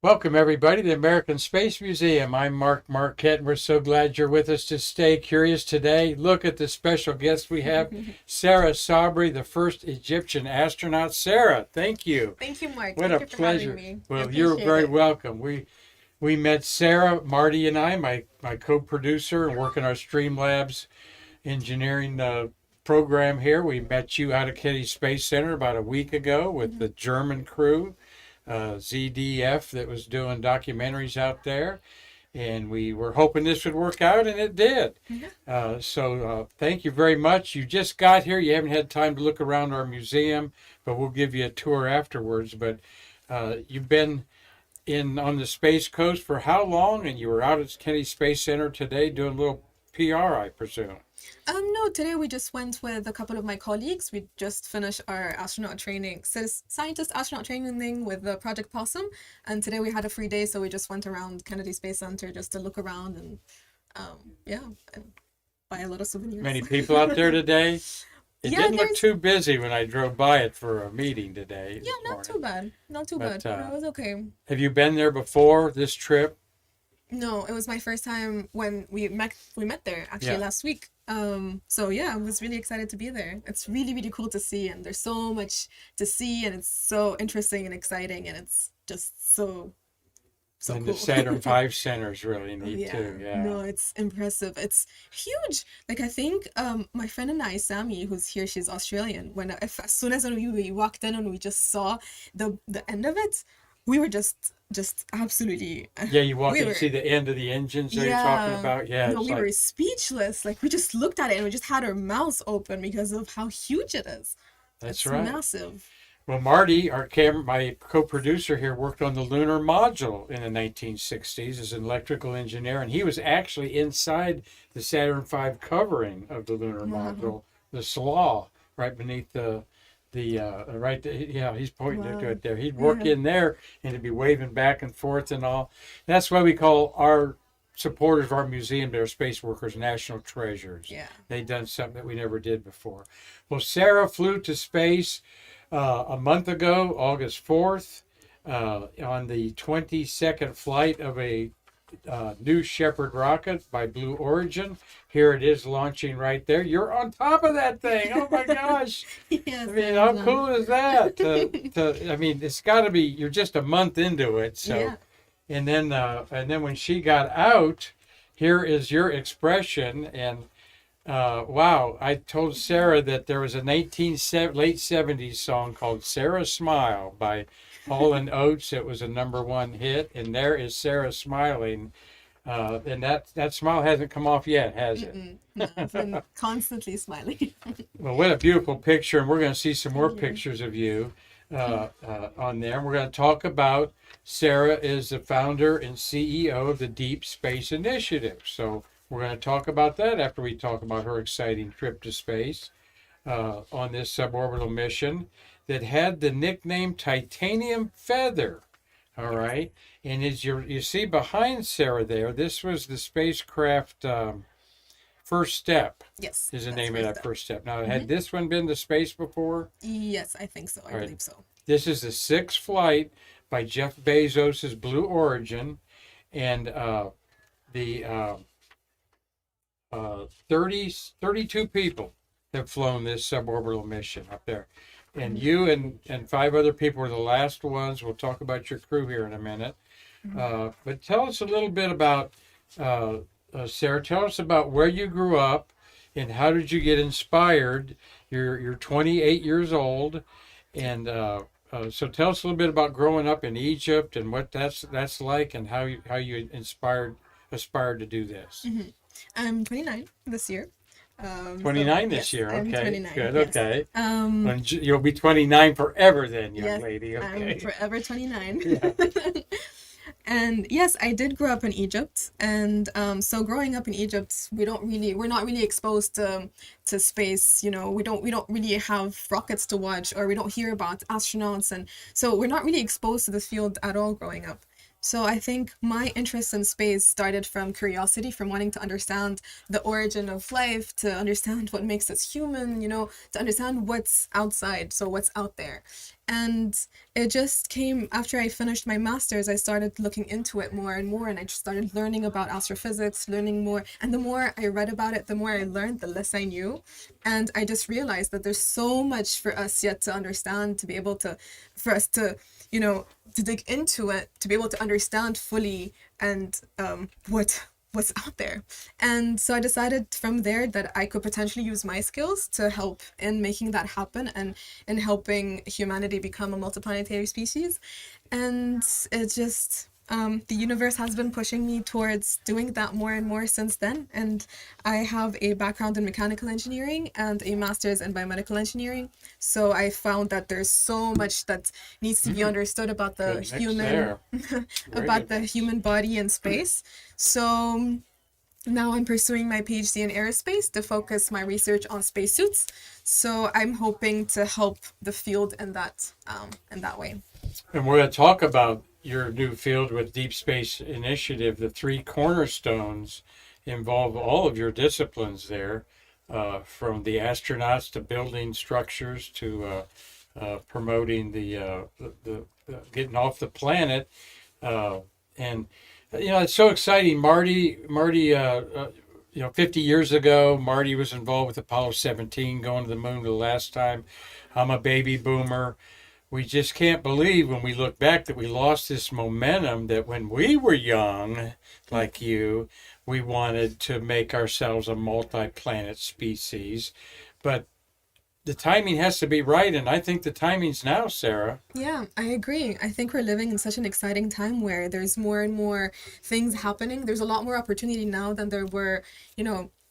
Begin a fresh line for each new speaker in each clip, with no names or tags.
Welcome, everybody, to the American Space Museum. I'm Mark Marquette, and we're so glad you're with us to stay curious today. Look at the special guest we have, Sara Sabry, the first Egyptian astronaut. Sara, thank you.
Thank you, Mark.
What
Thank
a
you for having
pleasure.
me. I
Well, you're
appreciate
very
it.
welcome. We met Sara, Marty, and I, my co-producer, and work in our Streamlabs engineering program here. We met you out of Kennedy Space Center about a week ago with the German crew. ZDF that was doing documentaries out there, and we were hoping this would work out, and it did.
Yeah.
So thank you very much. You just got here. You haven't had time to look around our museum, but we'll give you a tour afterwards. But you've been in on the Space Coast for how long? And you were out at Kennedy Space Center today doing a little PR, I presume.
No, today we just went with a couple of my colleagues. We just finished our astronaut training, scientist astronaut training thing with the Project Possum, and today we had a free day, so we just went around Kennedy Space Center just to look around and, yeah, and buy a lot of souvenirs.
Many people out there today. It
Yeah,
didn't look
there's
too busy when I drove by it for a meeting today
yeah,
this
not
morning.
too bad, not too
But
bad. No, it was okay.
have you been there before this trip?
No, it was my first time when we met there actually
Yeah.
last week. So yeah, I was really excited to be there. It's really, really cool to see, and there's so much to see, and it's so interesting and exciting, and it's just so
And the
cool.
Saturn V Center is really
Oh,
neat
yeah,
too. Yeah.
no, it's impressive. It's huge. Like I think my friend and I, Sammy, who's here, she's Australian. As soon as we walked in and we just saw the end of it, we were just absolutely
Yeah, you walk
we
in, you
were
see the end of the engines that you're talking
yeah.
about. Yeah,
No,
it's
we were
like,
speechless. Like we just looked at it and we just had our mouths open because of how huge it is.
that's
It's
right.
massive.
Well, Marty, my co-producer here, worked on the lunar module in the 1960s as an electrical engineer, and he was actually inside the Saturn V covering of the lunar
Wow.
module, the slaw, right beneath yeah, he's pointing to
Wow.
it there. He'd work
Yeah.
in there and he'd be waving back and forth and all. That's why we call our supporters of our museum, they're space workers, national treasures.
Yeah.
They've done something that we never did before. Well, Sara flew to space a month ago, August 4th, on the 22nd flight of a New Shepard rocket by Blue Origin. Here it is launching right there. You're on top of that thing. Oh my gosh. I
Yes,
mean,
I
how
am.
cool is that? I mean, it's got to be, you're just a month into it. So,
Yeah.
and then when she got out, here is your expression. And wow, I told Sara that there was a late 70s song called Sarah Smile by Hall and Oates. It was a #1 hit, and there is Sara smiling. And that smile hasn't come off yet, has it?
Mm-mm. No, I've been constantly smiling.
Well, what a beautiful picture, and we're going to see some more
Thank you.
pictures of you on there. And we're going to talk about Sara is the founder and CEO of the Deep Space Initiative. So we're going to talk about that after we talk about her exciting trip to space on this suborbital mission that had the nickname Titanium Feather. All
Yes.
right, and as you see behind Sara there, this was the spacecraft First Step
Yes,
is the
that's
name of
first
that
step.
first step. Now,
Hmm.
had this one been to space before?
Yes, I think so. I
All right.
believe so.
This is the sixth flight by Jeff Bezos's Blue Origin, and the 32 people have flown this suborbital mission up there. And
Hmm.
you and 5 other people were the last ones. We'll talk about your crew here in a minute.
Hmm.
But tell us a little bit about, Sara, tell us about where you grew up and how did you get inspired. You're 28 years old, and so tell us a little bit about growing up in Egypt and what that's like, and how you aspired to do this.
Hmm. I'm 29 this year. So
29 this
yes,
year.
I'm
Okay,
29.
good.
Yes.
Okay,
Um,
you'll be 29 forever then, young
yes,
lady.
I'm
Okay.
forever 29.
Yeah.
And yes, I did grow up in Egypt, and so growing up in Egypt, we're not really exposed to space. We don't really have rockets to watch, or we don't hear about astronauts, and so we're not really exposed to this field at all growing up. So I think my interest in space started from curiosity, from wanting to understand the origin of life, to understand what makes us human, to understand what's outside, so what's out there. And it just came after I finished my master's. I started looking into it more and more, and I just started learning about astrophysics, learning more. And the more I read about it, the more I learned, the less I knew. And I just realized that there's so much for us yet to understand, to be able to, for us to, to dig into it, to be able to understand fully and what's out there. And so I decided from there that I could potentially use my skills to help in making that happen and in helping humanity become a multiplanetary species. And it just the universe has been pushing me towards doing that more and more since then. And I have a background in mechanical engineering and a master's in biomedical engineering. So I found that there's so much that needs to be understood about the
Good mix
human
there. Very
about
good
the
mix.
human body in space. So now I'm pursuing my PhD in aerospace to focus my research on spacesuits. So I'm hoping to help the field in that way.
And we're going to talk about your new field with Deep Space Initiative. The three cornerstones involve all of your disciplines there, from the astronauts to building structures to promoting the getting off the planet. And it's so exciting. Marty, 50 years ago, Marty was involved with Apollo 17, going to the moon the last time. I'm a baby boomer. We just can't believe when we look back that we lost this momentum, that when we were young, like you, we wanted to make ourselves a multi-planet species. But the timing has to be right, and I think the timing's now, Sarah.
Yeah, I agree. I think we're living in such an exciting time where there's more and more things happening. There's a lot more opportunity now than there were,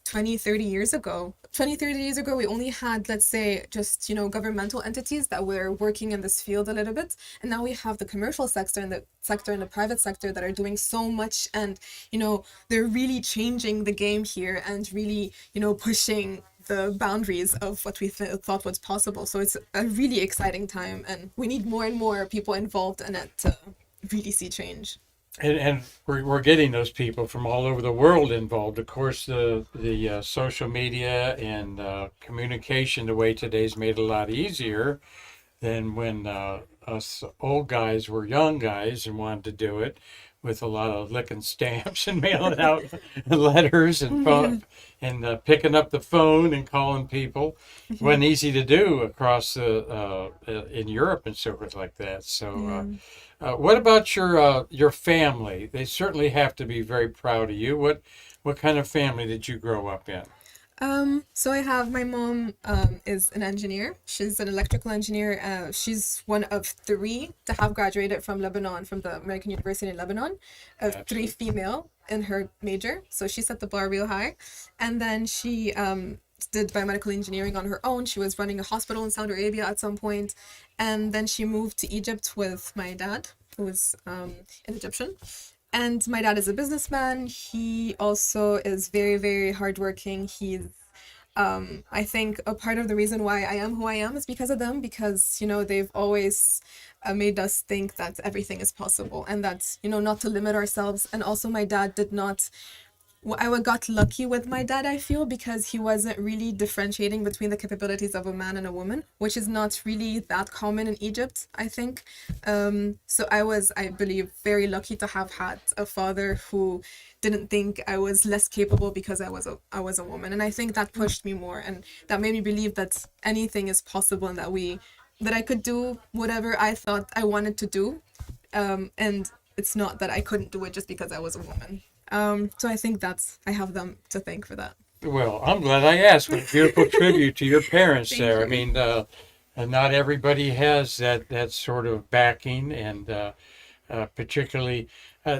20, 30 years ago. 20, 30 years ago, we only had, let's say, just, governmental entities that were working in this field a little bit. And now we have the commercial sector and the private sector that are doing so much. And, they're really changing the game here and really, pushing the boundaries of what we thought was possible. So it's a really exciting time, and we need more and more people involved in it to really see change.
And we're getting those people from all over the world involved. Of course, the social media and communication the way today's made it a lot easier than when us old guys were young guys and wanted to do it, with a lot of licking stamps and mailing out letters and picking up the phone and calling people. It wasn't easy to do across in Europe and so forth like that. So, what about your family? They certainly have to be very proud of you. What kind of family did you grow up in?
So I have my mom is an engineer. She's an electrical engineer. She's one of three to have graduated from Lebanon, from the American University in Lebanon, of three
Absolutely.
female in her major. So she set the bar real high. And then she did biomedical engineering on her own. She was running a hospital in Saudi Arabia at some point. And then she moved to Egypt with my dad, who was an Egyptian. And my dad is a businessman. He also is very, very hardworking. He's, I think a part of the reason why I am who I am is because of them, because, they've always made us think that everything is possible and that, not to limit ourselves. And also my dad did not I got lucky with my dad, I feel, because he wasn't really differentiating between the capabilities of a man and a woman, which is not really that common in Egypt, I think. So I was, I believe, very lucky to have had a father who didn't think I was less capable because I was a woman. And I think that pushed me more, and that made me believe that anything is possible, and that I could do whatever I thought I wanted to do. And it's not that I couldn't do it just because I was a woman. So I think I have them to thank for that.
Well, I'm glad I asked. What a beautiful tribute to your parents
Thank
there. I
you.
mean, and not everybody has that sort of backing, and particularly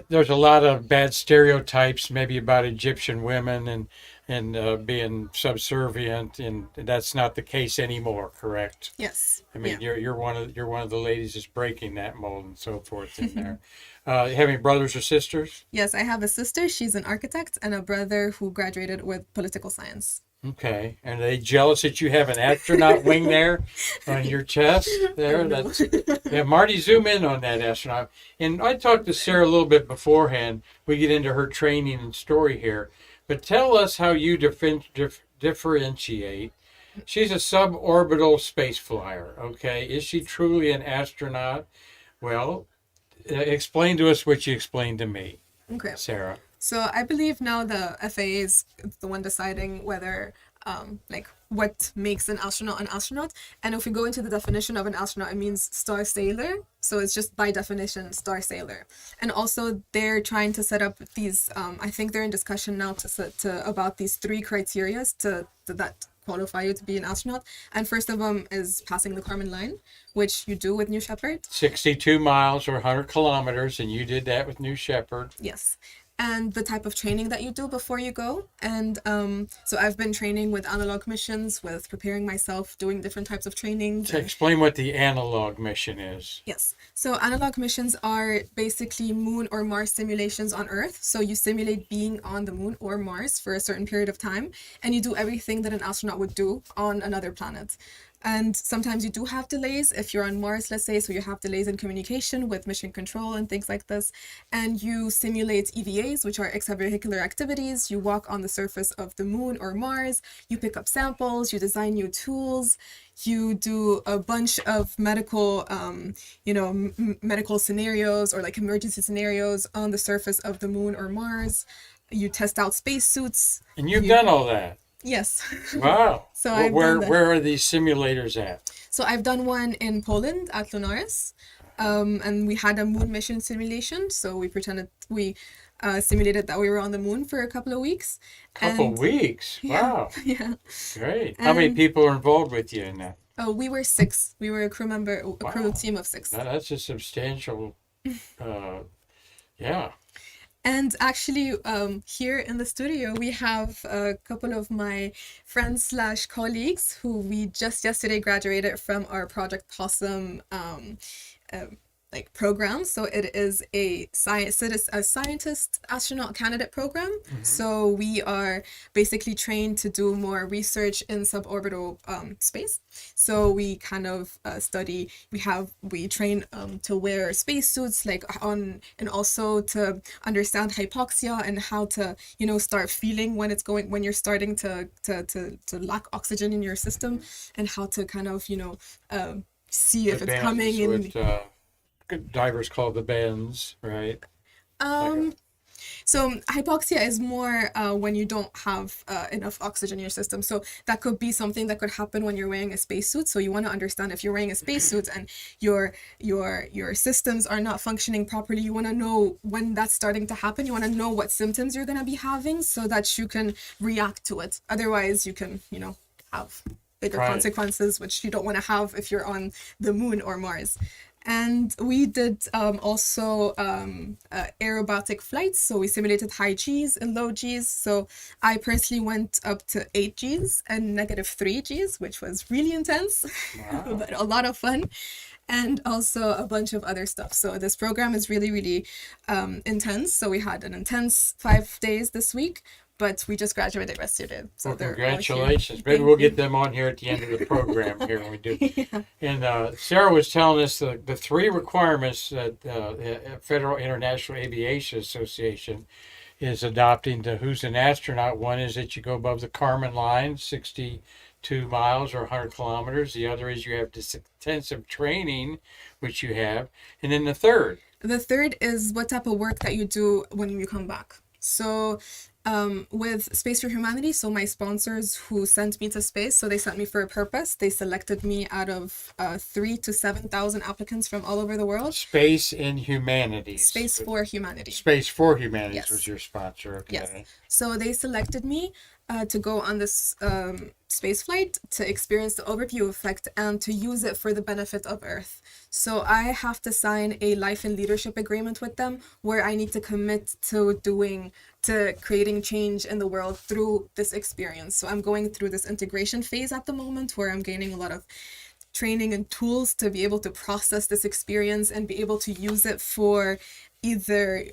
there's a lot of bad stereotypes maybe about Egyptian women and being subservient, and that's not the case anymore, correct?
Yes.
I
Yeah.
mean, you're one of the ladies that's breaking that mold and so forth in there. You have any brothers or sisters?
Yes, I have a sister. She's an architect, and a brother who graduated with political science.
Okay. And are they jealous that you have an astronaut wing there on your chest? There,
No.
that's yeah. Marty, zoom in on that astronaut. And I talked to Sarah a little bit beforehand. We get into her training and story here, but tell us how you differentiate. She's a suborbital space flyer. Okay, is she truly an astronaut? Well, explain to us what you explained to me,
Okay.
Sarah.
So I believe now the FAA is the one deciding whether, like, what makes an astronaut. And if we go into the definition of an astronaut, it means star sailor. So it's just by definition, star sailor. And also they're trying to set up these, I think they're in discussion now to about these three criteria that qualify you to be an astronaut. And first of them is passing the Kármán line, which you do with New Shepard.
62 miles or 100 kilometers, and you did that with New Shepard.
Yes. And the type of training that you do before you go. And so I've been training with analog missions, with preparing myself, doing different types of trainings.
So explain what the analog mission is.
Yes. So analog missions are basically Moon or Mars simulations on Earth. So you simulate being on the Moon or Mars for a certain period of time, and you do everything that an astronaut would do on another planet. And sometimes you do have delays if you're on Mars, let's say, so you have delays in communication with mission control and things like this. And you simulate EVAs, which are extravehicular activities. You walk on the surface of the Moon or Mars, you pick up samples, you design new tools, you do a bunch of medical, medical scenarios or like emergency scenarios on the surface of the Moon or Mars. You test out spacesuits.
And you've done all that.
Yes.
Wow.
So
where are these simulators at?
So I've done one in Poland at Lunaris, and we had a moon mission simulation. So we simulated that we were on the moon for a couple of weeks.
Couple weeks. Wow.
Yeah.
Great. How many people are involved with you in that?
Oh, we were 6. We were a crew team of 6.
Now, that's a substantial. Yeah.
And actually, here in the studio, we have a couple of my friends / colleagues who we just yesterday graduated from our Project Possum program. So it is a scientist astronaut candidate program. Mm-hmm. So we are basically trained to do more research in suborbital space. So we kind of study. We train to wear spacesuits and also to understand hypoxia and how to start feeling when you're starting to lack oxygen in your system, and how to kind of see if it's coming in.
Divers call the bends, right?
So hypoxia is more when you don't have enough oxygen in your system. So that could be something that could happen when you're wearing a spacesuit. So you want to understand if you're wearing a spacesuit and your systems are not functioning properly. You want to know when that's starting to happen. You want to know what symptoms you're going to be having so that you can react to it. Otherwise, you can have bigger consequences, which you don't want to have if you're on the moon or Mars. And we did also aerobatic flights. So we simulated high Gs and low Gs. So I personally went up to 8 Gs and -3 Gs, which was really intense, wow. But a lot of fun. And also a bunch of other stuff. So this program is really, really intense. So we had an intense 5 days this week. But we just graduated yesterday. So
well, congratulations. Maybe we'll get them on here at the end of the program here when we do. Yeah. And Sarah was telling us the 3 requirements that Federal International Aviation Association is adopting to who's an astronaut. One is that you go above the Kármán line, 62 miles or 100 kilometers. The other is you have this intensive training, which you have. And then the third?
The third is what type of work that you do when you come back. So with Space for Humanity, so my sponsors who sent me to space, so they sent me for a purpose. They selected me out of 3,000 to 7,000 applicants from all over the world.
Space in Humanities.
Space for Humanity.
Space for Humanities, yes. Was your sponsor. Okay.
Yes. So they selected me to go on this space flight to experience the overview effect and to use it for the benefit of Earth. So I have to sign a life and leadership agreement with them where I need to commit to creating change in the world through this experience. So I'm going through this integration phase at the moment where I'm gaining a lot of training and tools to be able to process this experience and be able to use it for either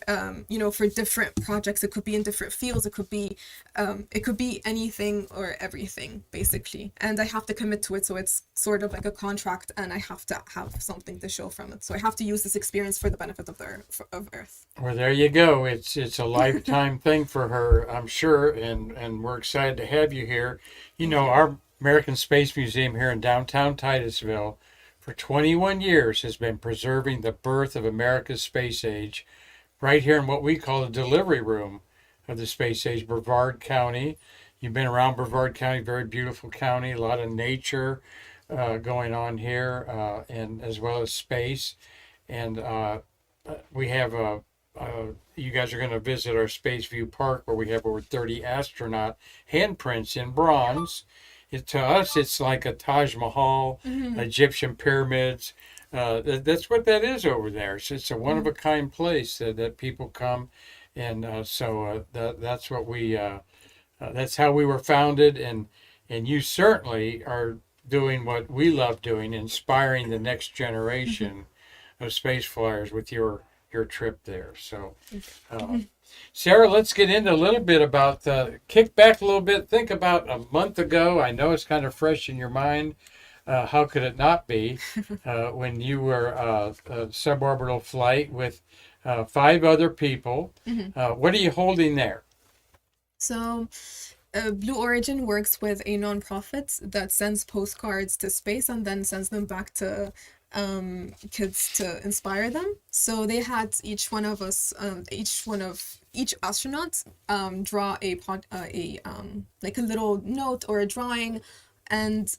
for different projects. It could be in different fields. It could be anything or everything, basically. And I have to commit to it, so it's sort of like a contract, and I have to have something to show from it. So I have to use this experience for the benefit of Earth.
Well, there you go. It's a lifetime thing for her, I'm sure, and we're excited to have you here. Our American Space Museum here in downtown Titusville for 21 years has been preserving the birth of America's space age right here in what we call the delivery room of the space age, Brevard County. You've been around Brevard County, very beautiful county, a lot of nature going on here, and as well as space. And we have you guys are going to visit our Space View Park, where we have over 30 astronaut handprints in bronze. To us, it's like a Taj Mahal, Egyptian pyramids. That's what that is over there. It's a one-of-a-kind place that people come, and so that's what that's how we were founded, and you certainly are doing what we love doing, inspiring the next generation of space flyers with your trip there. So, Sara, let's get into a little bit about kick back a little bit. Think about a month ago. I know it's kind of fresh in your mind. How could it not be? When you were a suborbital flight with 5 other people. What are you holding there?
So, Blue Origin works with a nonprofit that sends postcards to space and then sends them back to kids to inspire them. So they had each astronaut draw like a little note or a drawing, and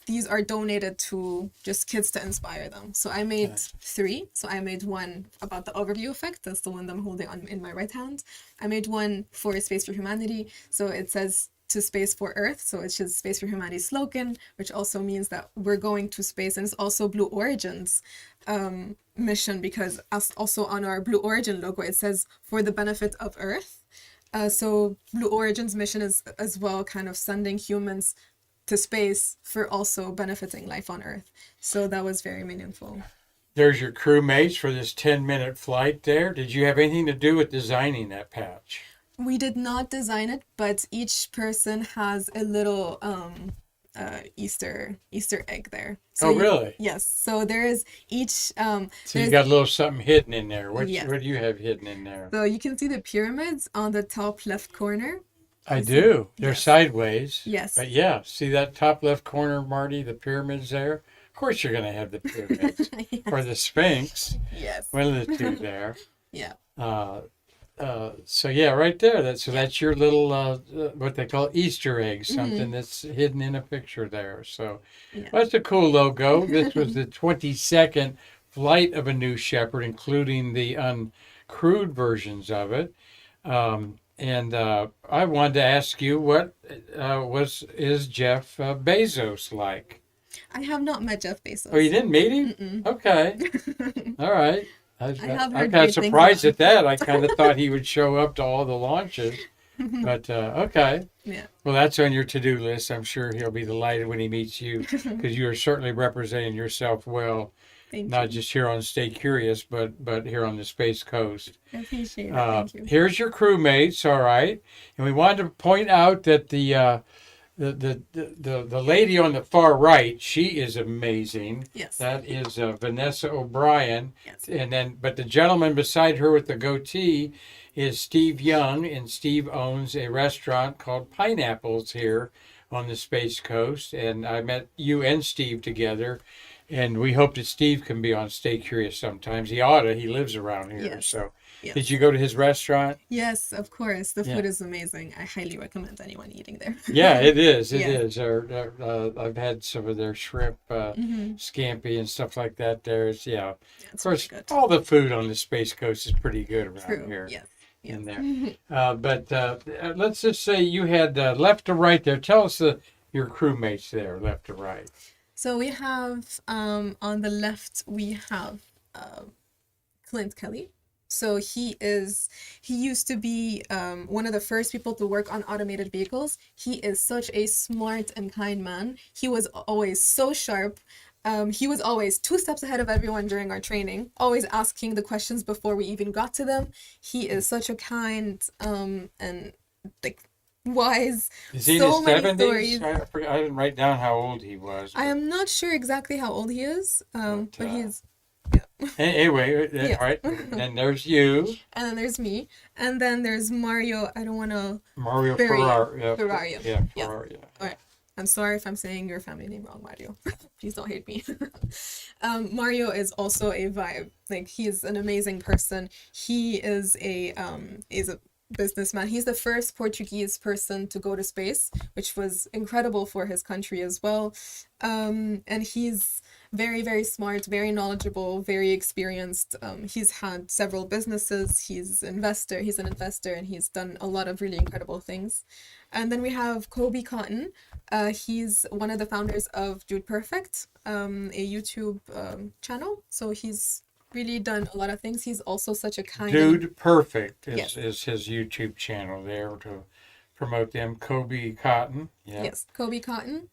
these are donated to just kids to inspire them. So I made 3. So I made one about the overview effect. That's the one that I'm holding in my right hand. I made one for Space for Humanity. So it says to space for Earth. So it's just Space for Humanity slogan, which also means that we're going to space. And it's also Blue Origin's mission, because also on our Blue Origin logo, it says for the benefit of Earth. So Blue Origin's mission is as well kind of sending humans to space for also benefiting life on Earth. So that was very meaningful.
There's your crewmates for this 10-minute flight there. Did you have anything to do with designing that patch?
We did not design it, but each person has a little Easter egg there. So
really?
Yes. So there is each.
So you got a little something hidden in there. What do you have hidden in there?
So you can see the pyramids on the top left corner.
I do. They're sideways.
Yes.
But yeah, see that top left corner, Marty, the pyramids there? Of course you're going to have the pyramids.
Yes.
Or the Sphinx.
Yes.
One of the two there.
Yeah.
So yeah, right there. That's your little what they call Easter egg, something that's hidden in a picture there. So that's a cool logo. This was the 22nd flight of a New Shepard, including the uncrewed versions of it. And I wanted to ask you, what is Jeff Bezos like?
I have not met Jeff Bezos.
Oh, you didn't meet him?
Mm-mm.
Okay. All right. I'm
heard
kind of surprised at that. I kind of thought he would show up to all the launches. But okay.
Yeah.
Well, that's on your to-do list. I'm sure he'll be delighted when he meets you, because you are certainly representing yourself well. Not just here on Stay Curious, but here on the Space Coast.
I appreciate it. Thank you.
Here's your crewmates, all right. And we wanted to point out that the lady on the far right, she is amazing.
Yes.
That is Vanessa O'Brien.
Yes.
But the gentleman beside her with the goatee is Steve Young, and Steve owns a restaurant called Pineapples here on the Space Coast. And I met you and Steve together. And we hope that Steve can be on Stay Curious sometimes. He ought to. He lives around here.
Yes.
So,
Yes.
Did you go to his restaurant?
Yes, of course. The food is amazing. I highly recommend anyone eating there.
Yeah, it is. It
Yeah.
is. I've had some of their shrimp scampi and stuff like that. Of
It's
course,
really good.
all the food on the Space Coast is pretty good around
True.
here.
Yes.
In
Yes.
there. But let's just say you had left to right there. Tell us your crewmates there, left to right.
So we have on the left we have Clint Kelly. So he used to be one of the first people to work on automated vehicles. He is such a smart and kind man. He was always so sharp. He was always 2 steps ahead of everyone during our training, always asking the questions before we even got to them. He is such a kind and like wise,
Is he in his
so many
70s?
stories.
I didn't write down how old he was.
I am not sure exactly how old he is,
But
but he's yeah.
anyway,
Yes.
all right. Then there's you,
And then there's me, and then there's Mario. I don't want to
Mario
Ferrario.
Ferrari. Yeah,
Ferrario.
yeah,
Yeah.
Ferrari. Yeah.
All right. I'm sorry if I'm saying your family name wrong, Mario. Please don't hate me. Mario is also a vibe. Like he is an amazing person. He is a businessman. He's the first Portuguese person to go to space, which was incredible for his country as well. And he's very, very smart, very knowledgeable, very experienced. He's had several businesses. He's investor. He's an investor, and he's done a lot of really incredible things. And then we have Kobe Cotton. He's one of the founders of Dude Perfect, a YouTube channel. So he's really done a lot of things. He's also such a kind
Dude Perfect
Yes.
is his YouTube channel there to promote them. Kobe Cotton. Yeah.
Yes, Kobe Cotton.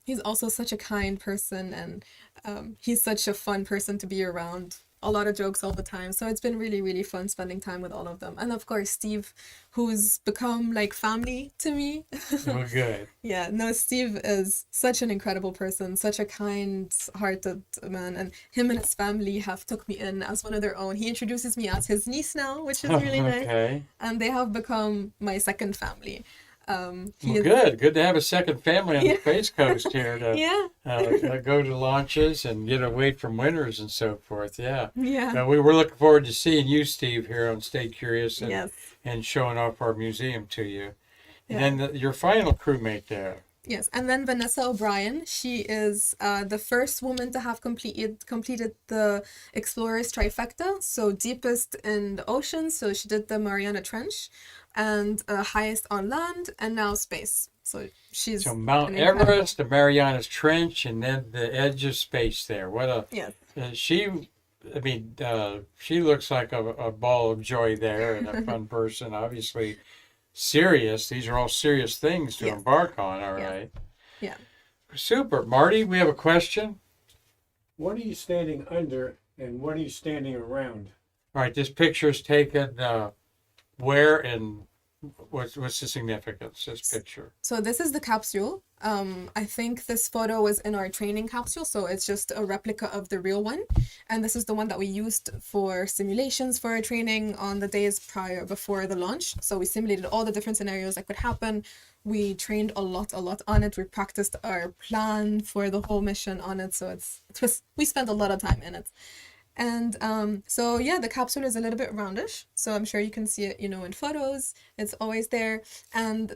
He's also such a kind person, and he's such a fun person to be around. A lot of jokes all the time. So it's been really, really fun spending time with all of them. And of course, Steve, who's become like family to me.
Well, good.
Yeah, no, Steve is such an incredible person, such a kind-hearted man, and him and his family have took me in as one of their own. He introduces me as his niece now, which is really nice,
Okay.
and they have become my second family. He
Well,
is,
good. Good to have a second family on
Yeah.
the Space Coast here to
yeah,
go to launches and get away from winters and so forth. Yeah.
yeah,
We were looking forward to seeing you, Steve, here on Stay Curious and,
yes,
and showing off our museum to you. And
yeah.
then your final crewmate there.
Yes, and then Vanessa O'Brien, she is the first woman to have completed the Explorers Trifecta, so deepest in the ocean. So she did the Mariana Trench, and highest on land, and now space. So she's
So Mount
an incredible.
Everest, the Marianas Trench, and then the edge of space there. What a
Yes,
she looks like a ball of joy there and a fun person. Obviously serious. These are all serious things to
Yes.
embark on. All
Yeah.
right.
yeah.
Super. Marty, we have a question.
What are you standing under and what are you standing around?
All right. This picture is taken where and what's the significance of this picture?
So this is the capsule. I think this photo was in our training capsule, so it's just a replica of the real one. And this is the one that we used for simulations for our training on the days before the launch. So we simulated all the different scenarios that could happen. We trained a lot on it. We practiced our plan for the whole mission on it. So we spent a lot of time in it. And so yeah, the capsule is a little bit roundish, so I'm sure you can see it, in photos. It's always there, and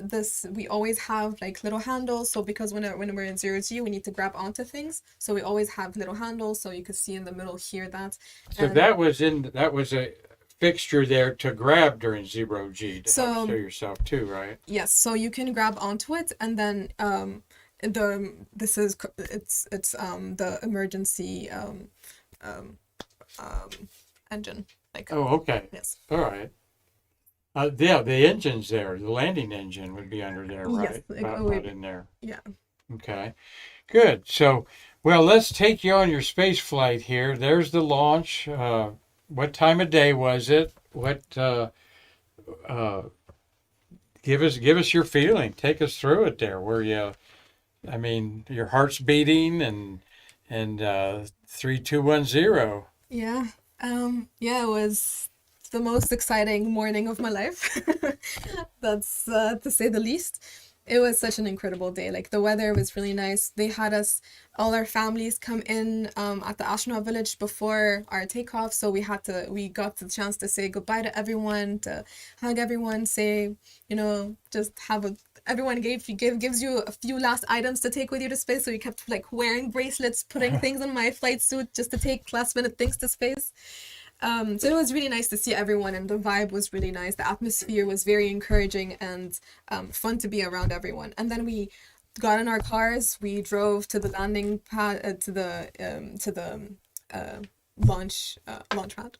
we always have like little handles. So because when we're in 0G, we need to grab onto things, so we always have little handles. So you can see in the middle here that.
So
And
that was a fixture there to grab during 0G to
So-
help show yourself too, right?
yes, so you can grab onto it, and then it's the emergency engine, like
Oh, okay.
yes.
All right. Yeah, the engine's there. The landing engine would be under there,
Yes,
right?
like,
About in there.
Yeah.
Okay. Good. So, well, let's take you on your space flight here. There's the launch. What time of day was it? Give us your feeling. Take us through it there. Your heart's beating and 3, 2, 1, 0.
Yeah. It was the most exciting morning of my life. That's to say the least. It was such an incredible day. Like the weather was really nice. They had all our families come in at the astronaut village before our takeoff. So we got the chance to say goodbye to everyone, to hug everyone, say, just everyone gives you a few last items to take with you to space. So we kept like wearing bracelets, putting things on my flight suit just to take last minute things to space. So it was really nice to see everyone, and the vibe was really nice. The atmosphere was very encouraging and fun to be around everyone. And then we got in our cars. We drove to the landing pad, to the launch pad,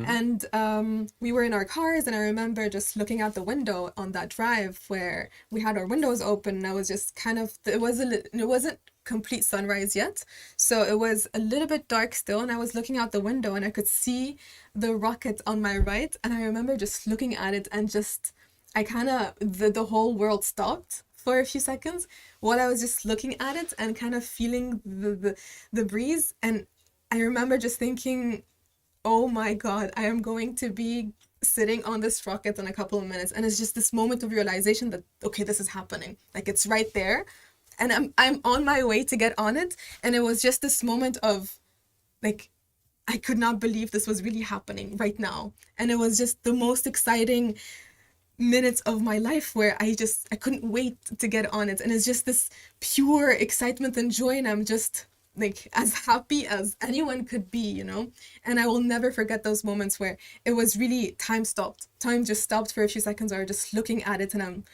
and we were in our cars. And I remember just looking out the window on that drive where we had our windows open. And I was just kind of it wasn't complete sunrise yet. So it was a little bit dark still, and I was looking out the window and I could see the rocket on my right. And I remember just looking at it and just, I kind of, the whole world stopped for a few seconds while I was just looking at it and kind of feeling the breeze. And I remember just thinking, oh my God, I am going to be sitting on this rocket in a couple of minutes. And it's just this moment of realization that, okay, this is happening. Like it's right there. And I'm on my way to get on it. And it was just this moment of like, I could not believe this was really happening right now. And it was just the most exciting minutes of my life where I couldn't wait to get on it. And it's just this pure excitement and joy. And I'm just like as happy as anyone could be, you know? And I will never forget those moments where it was really time stopped. Time just stopped for a few seconds, or just looking at it, and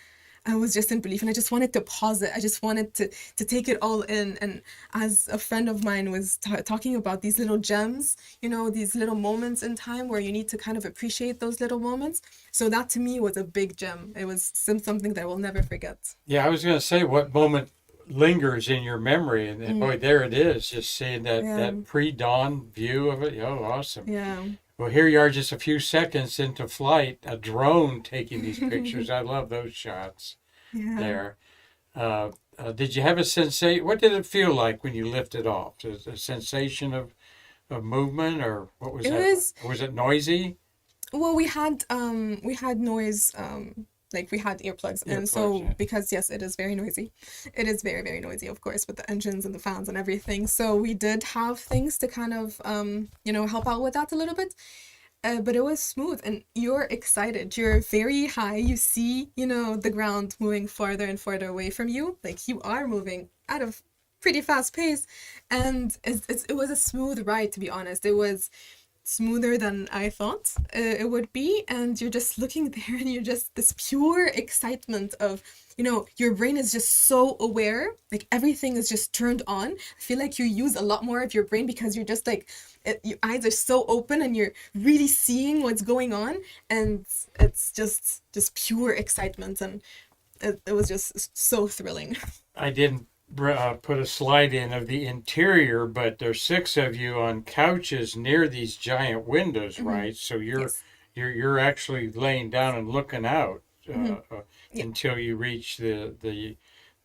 I was just in belief, and I just wanted to pause it. I just wanted to take it all in. And as a friend of mine was talking about these little gems, you know, these little moments in time where you need to kind of appreciate those little moments. So that to me was a big gem. It was something that I will never forget.
Yeah, I was going to say, what moment lingers in your memory? And boy, there it is, just seeing that,
Yeah.
that pre-dawn view of it. Oh, awesome.
Yeah.
Well, here you are just a few seconds into flight, a drone taking these pictures. I love those shots
Yeah.
there. Did you have a sensation? What did it feel like when you lifted off? A sensation of movement, or what was
It
that?
was,
Was it noisy?
well, we had noise, like we had earplugs, and so
Earplugs, yeah.
because yes, it is very noisy. It is very, very noisy, of course, with the engines and the fans and everything. So we did have things to kind of you know, help out with that a little bit. But it was smooth, and you're excited. You're very high. You see, you know, the ground moving farther and farther away from you. Like you are moving at a pretty fast pace, and it was a smooth ride, to be honest. It was smoother than I thought it would be. And you're just looking there, and you're just this pure excitement of, you know, your brain is just so aware, like everything is just turned on. I feel like you use a lot more of your brain because you're just like, your eyes are so open and you're really seeing what's going on. And it's just pure excitement. And it was just so thrilling.
I didn't put a slide in of the interior, but there's 6 of you on couches near these giant windows, right? So
Yes.
you're actually laying down and looking out
Yeah.
until you reach the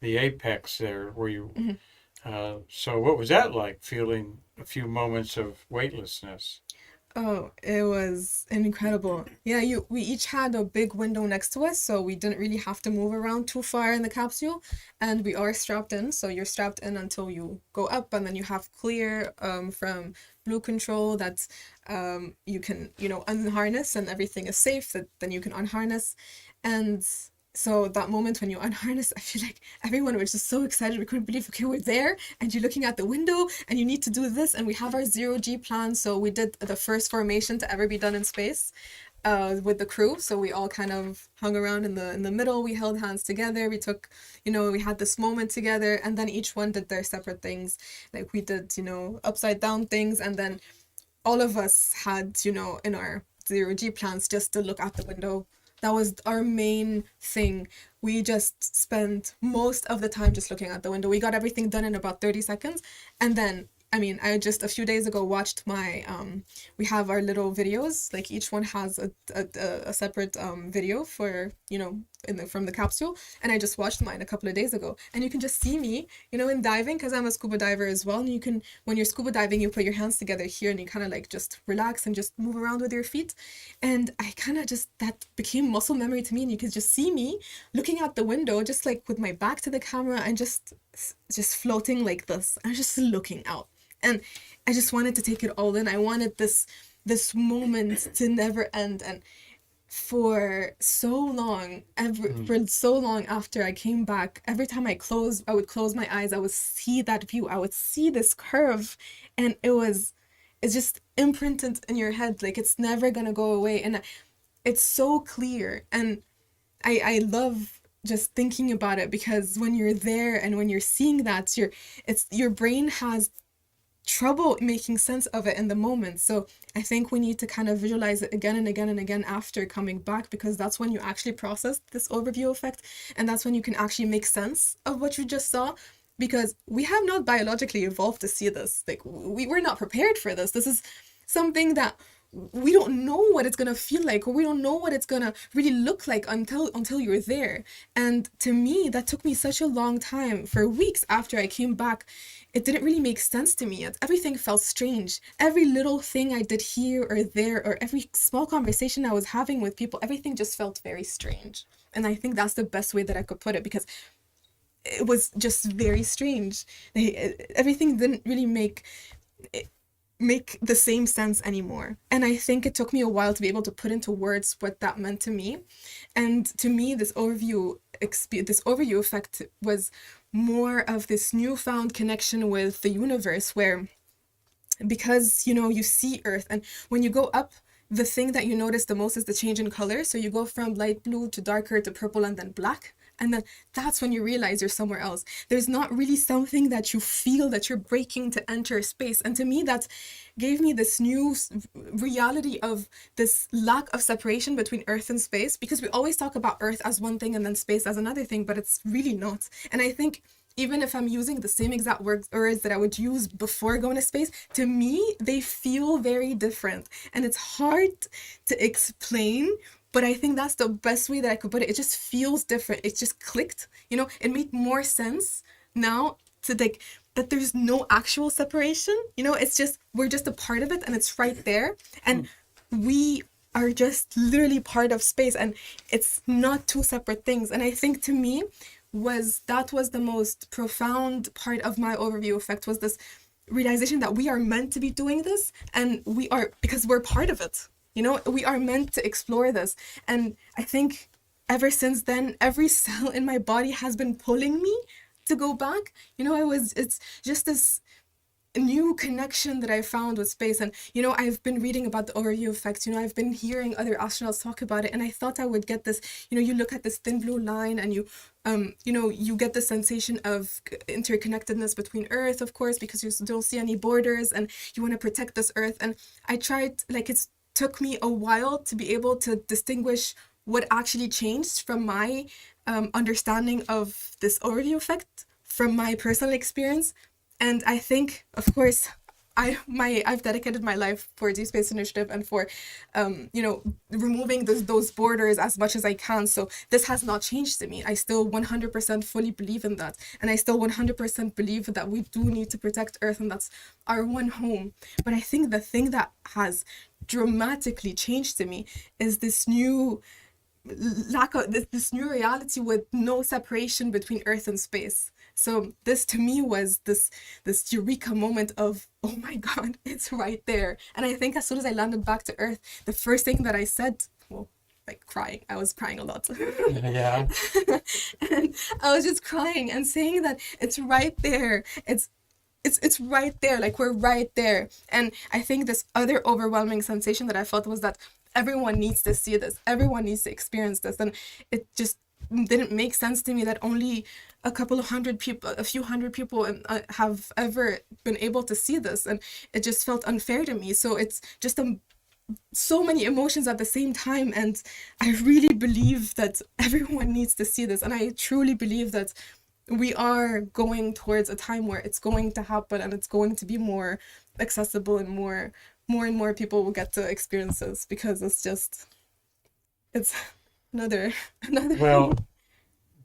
apex there, where you.
Mhm.
So what was that like, feeling a few moments of weightlessness?
Oh, it was incredible. Yeah, we each had a big window next to us, so we didn't really have to move around too far in the capsule. And we are strapped in, so you're strapped in until you go up, and then you have clear from Blue Control that you can, you know, unharness, and everything is safe, that then you can unharness. And so that moment when you unharness, I feel like everyone was just so excited. We couldn't believe, okay, we're there, and you're looking at the window, and you need to do this, and we have our zero-G plan. So we did the first formation to ever be done in space with the crew. So we all kind of hung around in the middle. We held hands together. We took, you know, we had this moment together, and then each one did their separate things. Like we did, you know, upside down things, and then all of us had, you know, in our zero-G plans just to look out the window. That was our main thing. We just spent most of the time just looking out the window. We got everything done in about 30 seconds. And then, I mean, I just a few days ago watched my, we have our little videos, like each one has a separate video for, you know, from the capsule. And I just watched mine a couple of days ago. And you can just see me, you know, in diving, because I'm a scuba diver as well. And you can, when you're scuba diving, you put your hands together here and you kind of like just relax and just move around with your feet. And I kind of just, that became muscle memory to me. And you could just see me looking out the window, just like with my back to the camera and just floating like this. I'm just looking out. And I just wanted to take it all in. I wanted this moment to never end. And for so long, for so long after I came back, every time I would close my eyes, I would see that view. I would see this curve, and it's just imprinted in your head. Like it's never gonna go away. And it's so clear. And I love just thinking about it, because when you're there and when you're seeing that, your brain has trouble making sense of it in the moment. So I think we need to kind of visualize it again and again and again after coming back, because that's when you actually process this overview effect, and that's when you can actually make sense of what you just saw. because we have not biologically evolved to see this. Like we were not prepared for this. This is something that we don't know what it's gonna feel like, or we don't know what it's gonna really look like until you're there. And to me, that took me such a long time. For weeks after I came back, it didn't really make sense to me. Everything felt strange. Every little thing I did here or there, or every small conversation I was having with people, everything just felt very strange. And I think that's the best way that I could put it, because it was just very strange. Everything didn't really make the same sense anymore. And I think it took me a while to be able to put into words what that meant to me. And to me, this overview effect was more of this newfound connection with the universe, where, because you see Earth, and when you go up, the thing that you notice the most is the change in color. So you go from light blue to darker to purple and then black. And then that's when you realize you're somewhere else. There's not really something that you feel that you're breaking to enter space. And to me, that gave me this new reality of this lack of separation between Earth and space, because we always talk about Earth as one thing and then space as another thing, but it's really not. And I think even if I'm using the same exact words that I would use before going to space, to me, they feel very different. And it's hard to explain, but I think that's the best way that I could put it. It just feels different. It just clicked. It made more sense now to that there's no actual separation. It's just, we're just a part of it, and it's right there. And we are just literally part of space, and it's not two separate things. And I think to me, that was the most profound part of my overview effect, was this realization that we are meant to be doing this, and we are, because we're part of it. We are meant to explore this. And I think ever since then, every cell in my body has been pulling me to go back. It's just this new connection that I found with space. And I've been reading about the overview effect. I've been hearing other astronauts talk about it, and I thought I would get this. You look at this thin blue line, and you get the sensation of interconnectedness between Earth, of course, because you don't see any borders, and you want to protect this Earth. And I tried, it took me a while to be able to distinguish what actually changed from my understanding of this overview effect from my personal experience. And I think, of course, I've dedicated my life for Deep Space Initiative and for removing those borders as much as I can. So this has not changed to me. I still 100% fully believe in that, and I still 100% believe that we do need to protect Earth, and that's our one home. But I think the thing that has dramatically changed to me is this new this new reality with no separation between Earth and space. So this to me was this eureka moment of, oh my God, it's right there. And I think as soon as I landed back to Earth, the first thing that I said, crying. I was crying a lot.
Yeah.
And I was just crying and saying that it's right there. It's right there. We're right there. And I think this other overwhelming sensation that I felt was that everyone needs to see this. Everyone needs to experience this. And it just didn't make sense to me that only a few hundred people have ever been able to see this. And it just felt unfair to me. So it's just so many emotions at the same time. And I really believe that everyone needs to see this. And I truly believe that we are going towards a time where it's going to happen, and it's going to be more accessible, and more and more people will get to experience this, because it's another.
Well,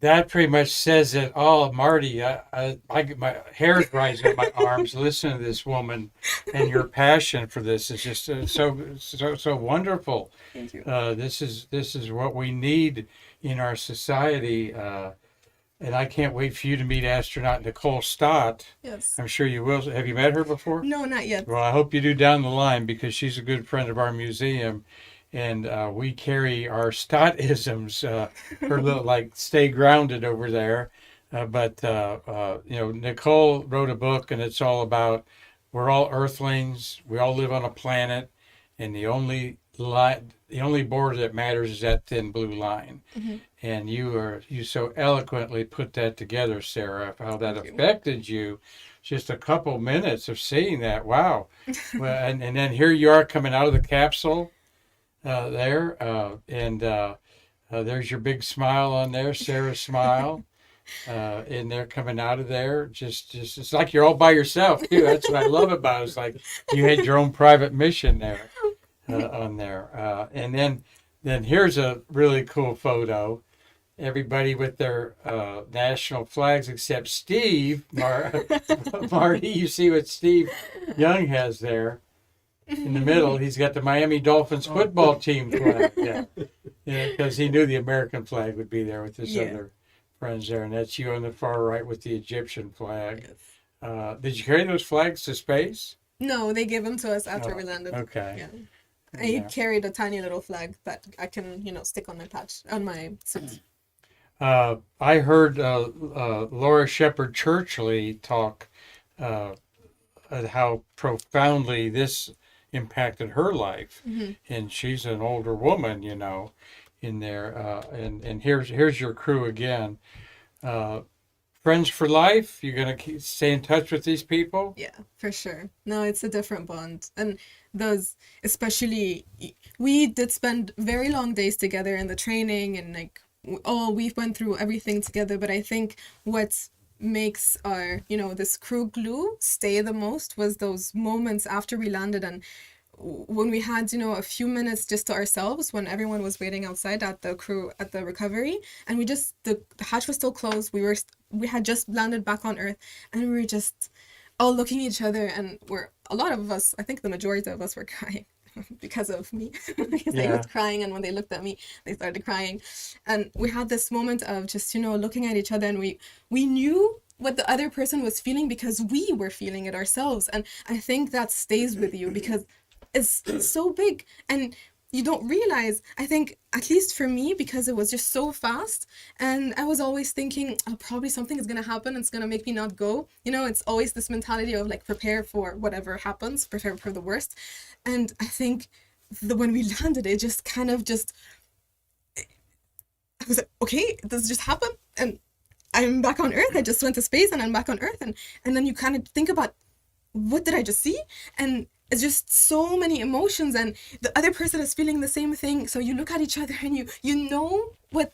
that pretty much says it all, Marty. I get my hair's rising on my arms. Listen to this woman, and your passion for this is just so wonderful.
Thank you.
This is what we need in our society. And I can't wait for you to meet astronaut Nicole Stott.
Yes.
I'm sure you will. Have you met her before?
No, not yet.
Well, I hope you do down the line, because she's a good friend of our museum. And we carry our Stott-isms, her little, stay grounded over there. But Nicole wrote a book, and it's all about, we're all Earthlings. We all live on a planet. And the only border that matters is that thin blue line. Mm-hmm. And you so eloquently put that together, Sarah, how that affected you. Just a couple minutes of seeing that. Wow. Well, and then here you are coming out of the capsule there. And there's your big smile on there, Sarah's smile. and they're coming out of there. Just it's like you're all by yourself too. That's what I love about it. It's like you had your own private mission there on there. And then here's a really cool photo. Everybody with their national flags except Steve. Marty, you see what Steve Young has there in the middle. He's got the Miami Dolphins football team flag. Yeah, because he knew the American flag would be there with his other friends there. And that's you on the far right with the Egyptian flag. Did you carry those flags to space?
No, they gave them to us after we landed.
Okay.
Yeah. I carried a tiny little flag that I can, stick on my patch, on my suit.
I heard Laura Shepard Churchley talk how profoundly this impacted her life, and she's an older woman, in there. And here's your crew again. Friends for life. You're gonna stay in touch with these people.
Yeah, for sure. No, it's a different bond, and those, especially, we did spend very long days together in the training, and we went through everything together. But I think what makes our, this crew glue stay the most was those moments after we landed, and when we had, a few minutes just to ourselves when everyone was waiting outside at the recovery, and the hatch was still closed. We had just landed back on Earth, and we were just all looking at each other, and a lot of us, I think the majority of us, were crying because of me. Because I was crying, and when they looked at me, they started crying. And we had this moment of just, looking at each other, and we knew what the other person was feeling because we were feeling it ourselves. And I think that stays with you because it's so big, and you don't realize, I think, at least for me, because it was just so fast, and I was always thinking, probably something is going to happen, it's going to make me not go. It's always this mentality of prepare for whatever happens, prepare for the worst. And I think when we landed, it just kind of I was like, okay, this just happened, and I'm back on Earth. I just went to space, and I'm back on Earth, and then you kind of think about, what did I just see? And it's just so many emotions, and the other person is feeling the same thing. So you look at each other, and you know what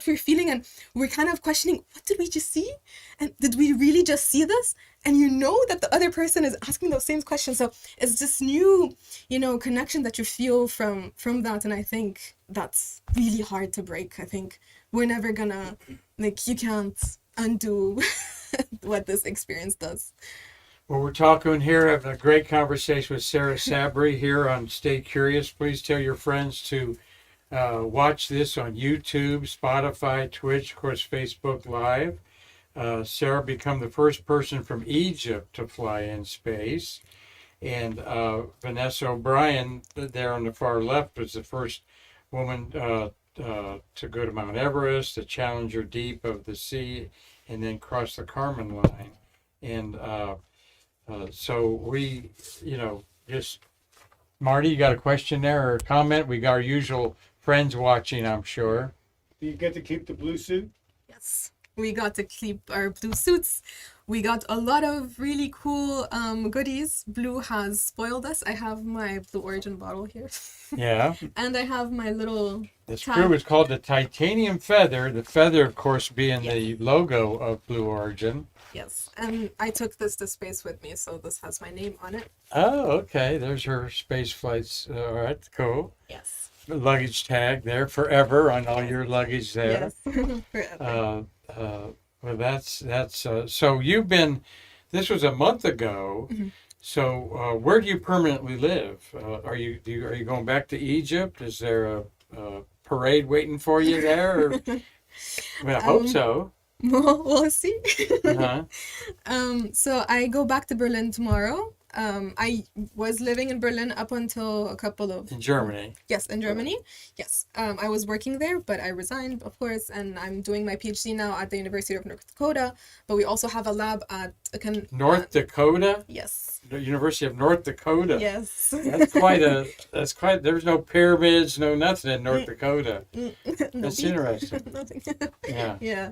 we're feeling, and we're kind of questioning, what did we just see? And did we really just see this? And that the other person is asking those same questions. So it's this new, connection that you feel from that. And I think that's really hard to break. I think we're never gonna, you can't undo what this experience does.
Well, we're talking here, having a great conversation with Sara Sabry here on Stay Curious. Please tell your friends to watch this on YouTube, Spotify, Twitch, of course, Facebook Live. Sara became the first person from Egypt to fly in space. And Vanessa O'Brien, there on the far left, was the first woman to go to Mount Everest, the Challenger Deep of the sea, and then cross the Kármán line. And so we, just, Marty, you got a question there or a comment? We got our usual friends watching, I'm sure.
Do you get to keep the blue suit?
Yes, we got to keep our blue suits. We got a lot of really cool goodies. Blue has spoiled us. I have my Blue Origin bottle here.
Yeah.
And I have my little
This crew is called the Titanium Feather. The feather, of course, being the logo of Blue Origin.
Yes, and I took this to space with me, so this has my name on it.
Oh, okay. There's her space flights. All right, cool.
Yes.
The luggage tag there forever on all your luggage there.
Yes, forever.
Well, that's so you've been. This was a month ago.
Mm-hmm.
So where do you permanently live? Are you going back to Egypt? Is there a parade waiting for you there? Or, I hope so.
We'll see.
Uh-huh.
So I go back to Berlin tomorrow. I was living in Berlin up until a couple of...
In Germany.
Yes, in Germany. Yes. I was working there, but I resigned, of course, and I'm doing my PhD now at the University of North Dakota. But we also have a lab at...
North Dakota?
Yes.
The University of North Dakota.
Yes.
That's quite, there's no pyramids, no nothing in North Dakota. That's interesting.
Nothing.
Yeah.
Yeah.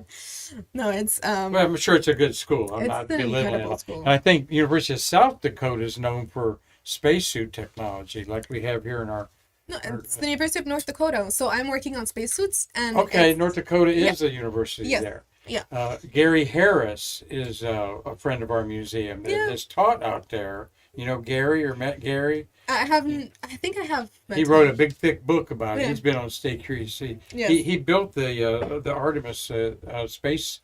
No, it's...
Well, I'm sure it's a good school. I'm
it's
not
an
belittling
incredible
it.
school.
And I think University of South Dakota is known for spacesuit technology, like we have here in our...
No, it's the University of North Dakota. So I'm working on spacesuits. And
Okay, North Dakota is a university
Yes.
there.
Yeah.
Gary Harris is a friend of our museum that
Yeah.
has taught out there. You know Gary or met Gary?
I haven't. I think I have.
He
Met
wrote
him.
a big, thick book about it.
Yeah.
He's been on State Cruise.
Yes.
He built the Artemis space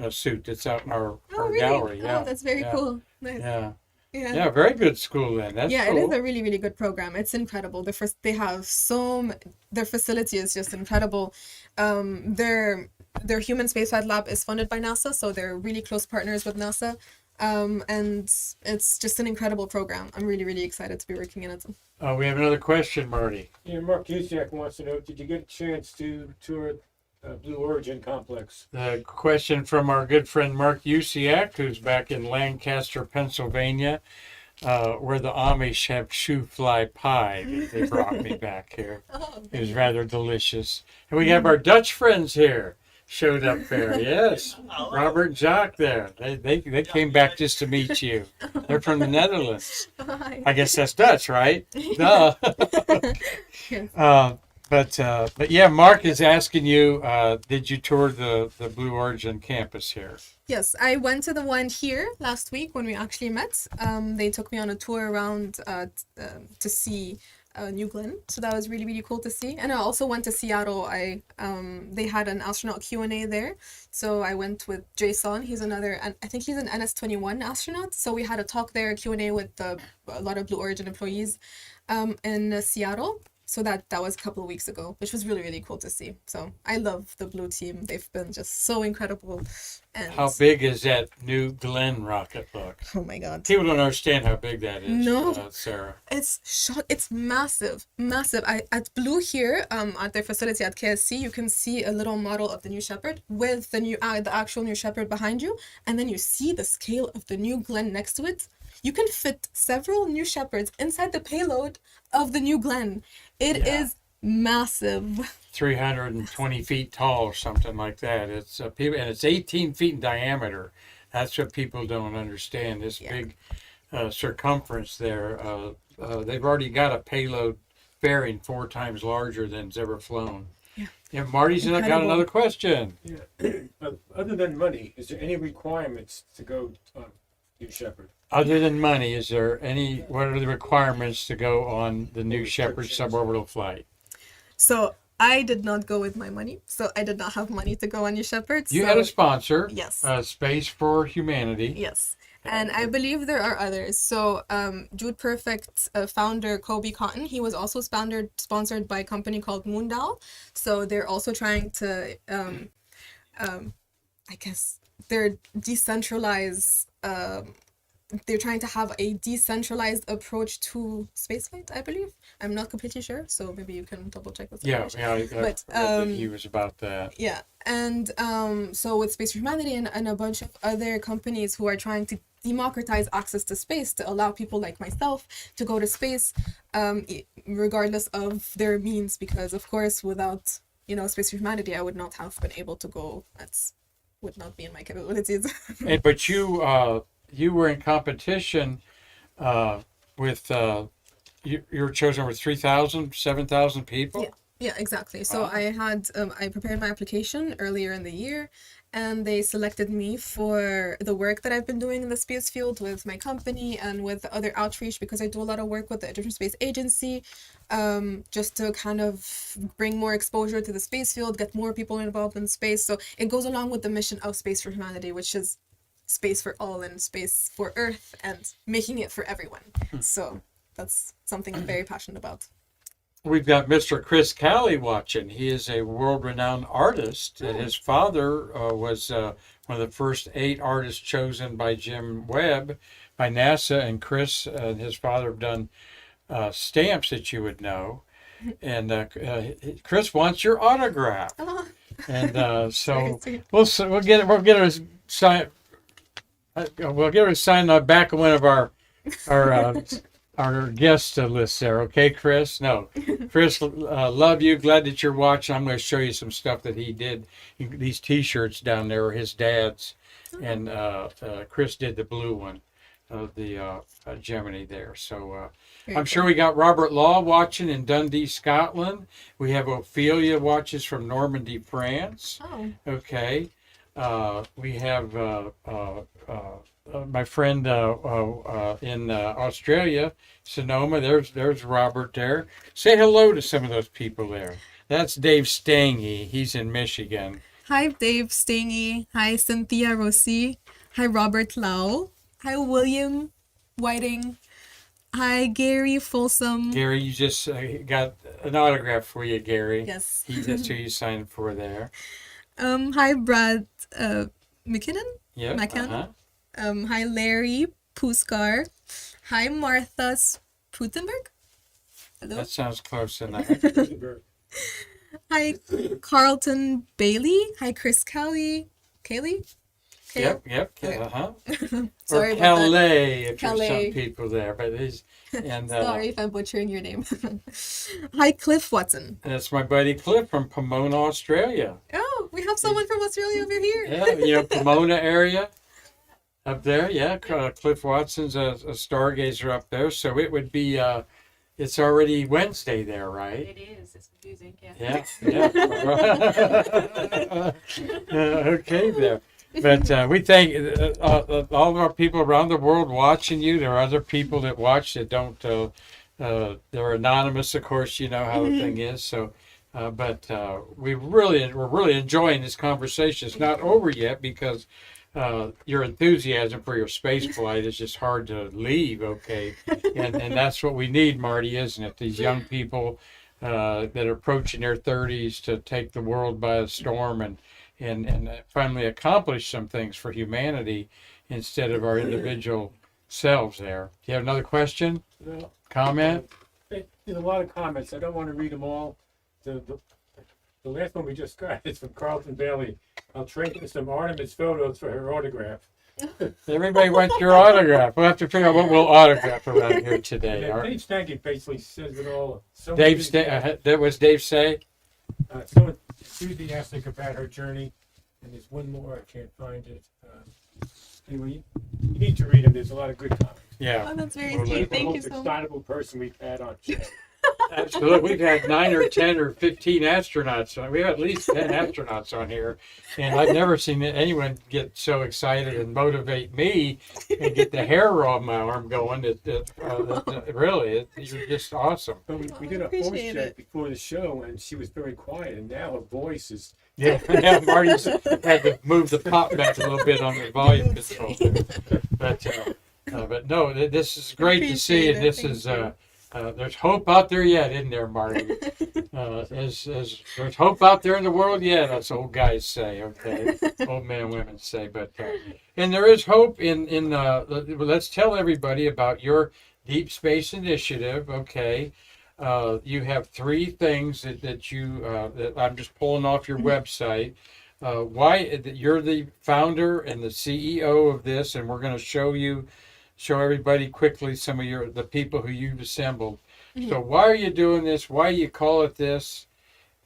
suit that's out in
Oh,
our
really?
gallery. Yeah,
Oh, that's very
yeah,
cool. Nice.
yeah,
Yeah.
yeah. Very good school then. That's
Yeah,
cool.
it is a really, really good program. It's incredible. They have their facility is just incredible. Their human spaceflight lab is funded by NASA, so they're really close partners with NASA. And it's just an incredible program. I'm really, really excited to be working in it.
We have another question, Marty.
Yeah, Mark Cusick wants to know, did you get a chance to tour Blue Origin complex?
The question from our good friend Mark Usiak, who's back in Lancaster, Pennsylvania, where the Amish have shoe fly pie. They brought me back here.
Oh,
It was rather delicious. And we have our Dutch friends here. Showed up there, yes. Robert and Jacques there. They came back just to meet you. They're from the Netherlands.
hi.
I guess that's Dutch, right? Duh.
Yes.
But yeah, Mark is asking you, did you tour the Blue Origin campus here?
Yes, I went to the one here last week when we actually met. They took me on a tour around to see New Glenn, so that was really, really cool to see. And I also went to Seattle. They had an astronaut Q&A there, so I went with Jason. He's another, and I think he's an NS-21 astronaut. So we had a talk there, Q&A with a lot of Blue Origin employees in Seattle. So that was a couple of weeks ago, which was really, really cool to see. So I love the Blue team. They've been just so incredible. And
How big is that New Glenn rocket look?
oh my God.
People don't understand how big that is,
No.
Sarah.
It's massive, massive. At Blue here, at their facility at KSC, you can see a little model of the New Shepard with the actual New Shepard behind you, and then you see the scale of the New Glenn next to it. You can fit several New Shepards inside the payload of the New Glenn. It
Yeah.
is massive.
320 feet tall or something like that. It's people, and it's 18 feet in diameter. That's what people don't understand. This
Yeah.
big circumference there. They've already got a payload fairing 4 times larger than's ever flown.
Yeah.
And Marty's got
Incredible.
another question.
Yeah. Other than money, is there any requirements to go on New Shepard?
Other than money, what are the requirements to go on the New Shepard suborbital flight?
So I did not go with my money. So I did not have money to go on New Shepard.
You
so,
had a sponsor.
Yes.
Space for Humanity.
Yes. And I believe there are others. So Jude Perfect founder Kobe Cotton, he was also sponsored by a company called Moondal. So they're also trying to, I guess, they're decentralized. They're trying to have a decentralized approach to spaceflight, I believe. I'm not completely sure, so maybe you can double check this
Yeah,
information.
I
But,
read that he was about that.
Yeah, and so with Space for Humanity and a bunch of other companies who are trying to democratize access to space to allow people like myself to go to space, regardless of their means, because of course without Space for Humanity I would not have been able to go. That's would not be in my capabilities.
But you were in competition with you were chosen over 3,000, 7,000 people.
Yeah, exactly. So
Wow.
I prepared my application earlier in the year, and they selected me for the work that I've been doing in the space field with my company and with other outreach, because I do a lot of work with the Egyptian Space Agency, just to kind of bring more exposure to the space field, get more people involved in space. So it goes along with the mission of Space for Humanity, which is space for all and space for Earth and making it for everyone. So that's something I'm very passionate about.
We've got Mr. Chris Calley watching. He is a world-renowned artist. And his father was one of the first 8 artists chosen by Jim Webb by NASA. And Chris and his father have done stamps that you would know. And Chris wants your autograph.
Oh,
And so
very sweet.
we'll get her sign. We'll get her a sign on the back of one of our guest list there, okay, Chris? No, Chris, love you. Glad that you're watching. I'm going to show you some stuff that he did. These T-shirts down there are his dad's, and Chris did the blue one, the Gemini there. So
Very
I'm sure we got Robert Law watching in Dundee, Scotland. We have Ophelia watches from Normandy, France.
Oh,
Okay. We have my friend in Australia, Sonoma. There's Robert there. Say hello to some of those people there. That's Dave Stangy. He's in Michigan.
Hi, Dave Stangy. Hi, Cynthia Rossi. Hi, Robert Lau. Hi, William Whiting. Hi, Gary Folsom.
Gary, you just got an autograph for you, Gary.
Yes.
That's who you signed for there.
Hi, Brad McKinnon.
Yep.
McKinnon. Hi, Larry Puskar. Hi, Martha Sputenberg. Hello.
That sounds close enough.
Hi, Carlton Bailey. Hi, Chris Kelly. Kaylee?
Yep.
Okay.
Or
Sorry about that.
Calais, if
Calais.
there's some people there. But he's and
Sorry if I'm butchering your name. Hi, Cliff Watson.
that's my buddy Cliff from Pomona, Australia.
Oh, we have someone from Australia over here.
Yeah, Pomona area up there. Yeah, Cliff Watson's a stargazer up there. So it would be. It's already Wednesday there, right?
It is. It's confusing. Yeah.
Yeah. Okay, there. But we thank all of our people around the world watching you. There are other people that watch that don't. They're anonymous, of course. You know how the thing is. So, but we're really enjoying this conversation. It's not over yet because your enthusiasm for your space flight is just hard to leave. Okay, and that's what we need, Marty, isn't it? These young people that are approaching their 30s to take the world by a storm and finally accomplish some things for humanity instead of our individual selves there. Do you have another question?
No.
Comment?
There's a lot of comments. I don't want to read them all. The last one we just got is from Carlton Bailey. I'll trade you some Artemis photos for her autograph.
Everybody wants your autograph. We'll have to figure out what we'll autograph around here today.
And Dave Stanky basically says it all. So
That was Dave say?
so enthusiastic about her journey. And there's one more. I can't find it. Anyway, you need to read them. There's a lot of good comments.
Yeah.
Oh, that's very
Well,
sweet.
The
Thank you
most
so much.
excitable person we've had on show.
Absolutely. We've had 9 or 10 or 15 astronauts on. We have at least 10 astronauts on here. And I've never seen anyone get so excited and motivate me and get the hair on my arm going. Really, you're just awesome.
But we did a voice check before the show, and she was very quiet. And now her voice is.
Yeah, Marty's had to move the pop back a little bit on the volume control. But no, this is great to see. And this is. There's hope out there yet, isn't there, Marty? There's hope out there in the world yet, as old guys say, okay? Old men and women say. But and there is hope in let's tell everybody about your Deep Space Initiative, okay? You have 3 things that you that I'm just pulling off your website. Why you're the founder and the CEO of this, and we're going to show everybody quickly some of the people who you've assembled. Mm-hmm. So why are you doing this? Why you call it this?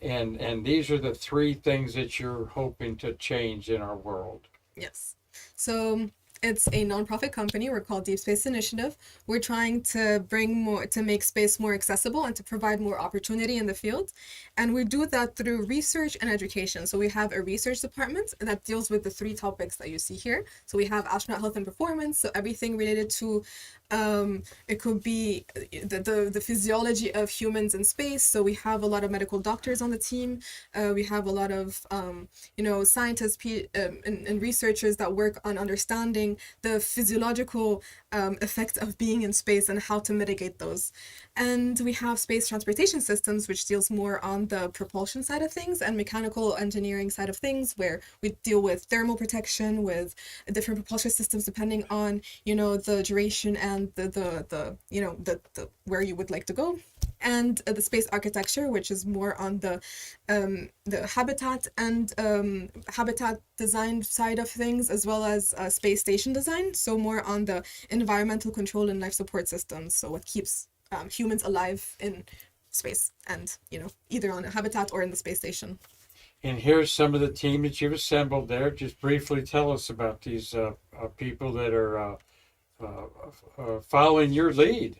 And these are the 3 things that you're hoping to change in our world.
Yes. So it's a nonprofit company. We're called Deep Space Initiative. We're trying to make space more accessible and to provide more opportunity in the field. And we do that through research and education. So we have a research department that deals with the 3 topics that you see here. So we have astronaut health and performance. So everything related to it could be the physiology of humans in space. So we have a lot of medical doctors on the team. We have a lot of scientists and researchers that work on understanding the physiological effects of being in space and how to mitigate those. And we have space transportation systems, which deals more on the propulsion side of things and mechanical engineering side of things, where we deal with thermal protection, with different propulsion systems depending on the duration and the where you would like to go. And the space architecture, which is more on the habitat and habitat design side of things, as well as space station design. So more on the environmental control and life support systems. So what keeps humans alive in space, and either on a habitat or in the space station.
And here's some of the team that you've assembled there. Just briefly tell us about these people that are following your lead.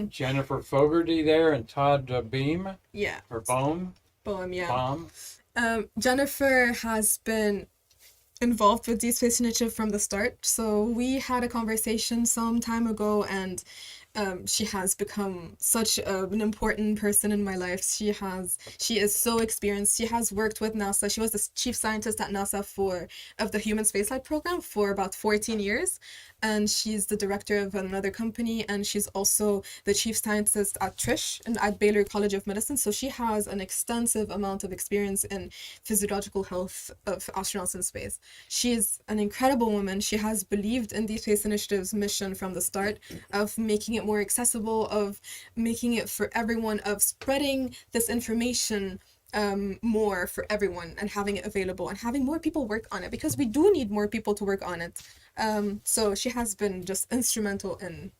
Jennifer Fogarty there and Todd Beam.
Yeah.
Or Bohm.
Bohm, yeah.
Bohm.
Jennifer has been involved with Deep Space Initiative from the start. So we had a conversation some time ago, and she has become such an important person in my life. She is so experienced. She has worked with NASA. She was the chief scientist at NASA of the Human Spaceflight Program for about 14 years, and she's the director of another company, and she's also the chief scientist at Trish and at Baylor College of Medicine. So she has an extensive amount of experience in physiological health of astronauts in space. She is an incredible woman. She has believed in the Space Initiative's mission from the start of making it more accessible, of making it for everyone, of spreading this information more for everyone and having it available and having more people work on it, because we do need more people to work on it. So she has been just instrumental in